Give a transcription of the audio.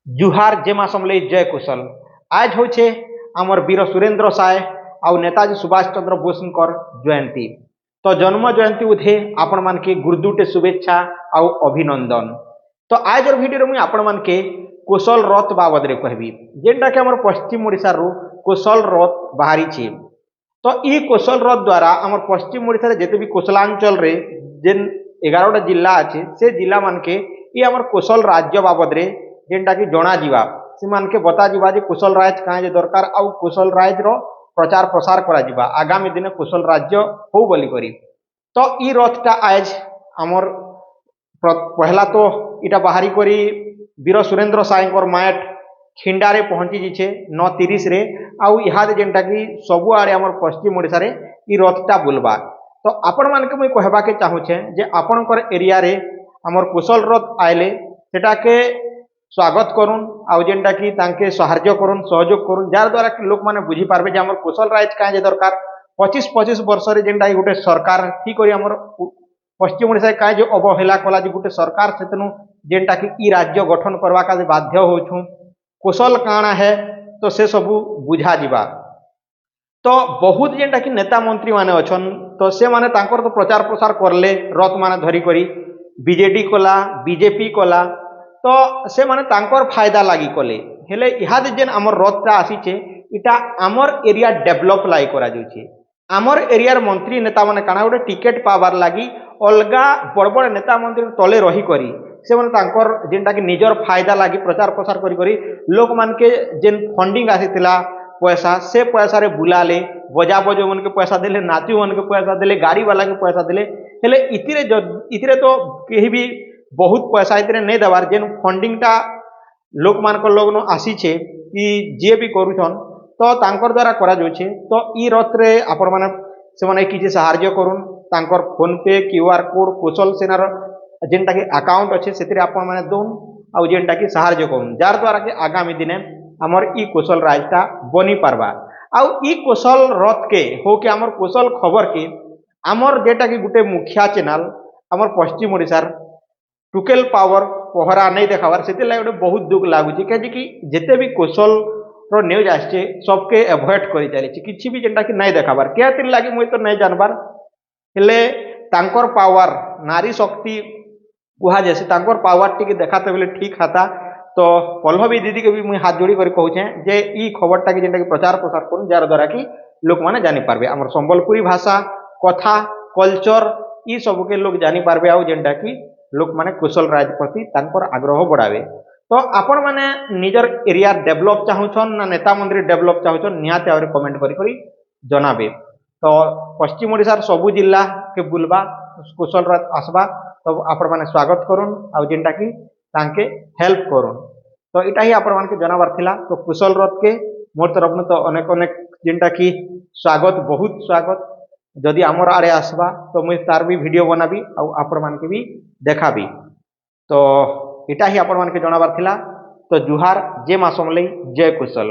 जुहार जेमा समले जय कुशल। आज होछे आमर वीर सुरेंद्र साय आउ नेताजी सुभाष चंद्र बोसकर जयंती। तो जन्म जयंती उधे आपण मान के गुरुदुटे शुभेच्छा आउ अभिनंदन। तो आज वीडियो मुझे आपण मान के कुशल रथ बाबद रे कहबी, जेनटा के हमर पश्चिम ओडिसा रु कुशल रथ बाहरी छे। तो ई कुशल रथ द्वारा हमर पश्चिम ओडिसा रे जेते भी कुशलांचल रे जेन 11टा जिला अच्छे से जिला मान के ई हमर कुशल राज्य बाबद रे जेनटा कि जना जीवा से मान के बता जीवा जे कुशल राज काहे दरकार आउ कुशल राज रो प्रचार प्रसार करा जीवा आगामी दिन कुशल राज्य हो बोली करी। तो ई रथटा आज हमर पहला तो इटा बाहरी करी वीर सुरेंद्र सायकर मायट खिंडारे पहुंची जीछे 9:30 रे आउ इहादे जेनटा कि सबु आड़े हमर पश्चिम ओडिसा रे ई रथटा बुलबा। तो आपण मान के मुई कहबा के चाहूछे जे आपनकर एरिया रे हमर कुशल रथ आइले सेटा के स्वागत करुन आउ जेनटा कि तांके सहायता करुन सहयोग करुन जार द्वारा कि लोक माने बुझी पारबे जे हमर कुशल राज काहे दरकार 25 वर्ष रे जेनटा कि गुटे सरकार ठीक करी हमर पश्चिम ओडिसा काहे जो अवहेला कला जे गुटे सरकार सेतनु जेनटा कि ई राज्य गठन करवा का बाध्य होछु कुशल काना है तो से सबु बुझा जीवा। तो बहुत जेनटा कि नेता मंत्री माने अछन तो से माने तांकर तो प्रचार प्रसार करले रथ माने धरी करी बीजेडी कला बीजेपी कला तो से माने तांकर फायदा लागी कले हेले इहादे जेन हमर रथटा आसीचे इटा हमर एरिया डेवलप लाई करा जाउचे। हमर एरियार मंत्री नेता माने काना गोटे टिकेट पावर लागी अलगा बड़ बड़ नेता मंत्री तले रही करी से माने तांकर जेनटा कि निजर फायदा लागी प्रचार प्रसार करी करी लोक मान के जेन फंडिंग आसीतिला पैसा से पैसा रे बुलाले बजा बजो मन के पैसा देले नाती मन के पैसा देले गाड़ी वाला के पैसा देले हेले इतिरे तो केही भी बहुत पैसा इतने नहीं देवार जेन फंडिंगटा लोक मानक लोग आसीछे कि जे भी करूछन तो तांकर द्वारा करा जाउछे। तो ई रथ रे आपण माने से माने किछि सहायता करून तांकर फोन पे क्यूआर कोड कुशल सेनार जेनटा कि अकाउंट अच्छे से आपण माने दोन आउ जेनटा कि सहायता करून जार द्वारा कि आगामी दिने हमर ई कुशल राजटा बनी पारबा। आउ ई कुशल रथ के हो के हमर कुशल खबर के हमर जेटा कि गुटे मुखिया चैनल हमर पश्चिम ओडिसार टुकेल पावर पहरा नहीं देखावार से गोटे बहुत दुख लगुच कहीं जिते भी कुशल रो न्यूज आसचे सबके एभॉइड कर चली किसी भी जेनटा कि नहीं देखाबार क्या लगे मुझे तो नहीं जानबार हेले तांकर पावर नारी शक्ति कहा जाए तांकर पावर टी देखाते बोले ठीक हाता। तो पल्लवी दीदी के भी मुझे हाथ जोड़ी कर कहूचे जे ई खबरटा कि जेनटा कि प्रचार प्रसार करूँ जार द्वारा कि लोक माने जानी पारबे हमर संबलपुरी भाषा कथा कल्चर ई सब के लोग जानी पारबे आउ जेनटा कि लोक माने कुशल राज प्रति तांकर आग्रह बढ़ावे। तो आपण माने निजर एरिया डेवलप चाहूछन ना नेता मंत्री डेवलप चाहूछन निहाते आउरे कमेंट करी जनाबे। तो पश्चिम ओडिसार सबु जिला के बुलबा कुशल रथ आसबा तो आपण माने स्वागत करुन आउ जेनटा कि तांके हेल्प करुन। तो इटा ही आपण मानके जनाबार थिला। तो कुशल रथ के मोर तरफ न तो अनेक अनेक जेनटा कि स्वागत बहुत स्वागत जदि आमर आड़े आसबा तो मुझे तार भी वीडियो बनाबी आउ आपण मानके भी देखाबी। तो इटा ही आपण मानके जनाबार थिला। तो जुहार जे मा समलई जय कुशल।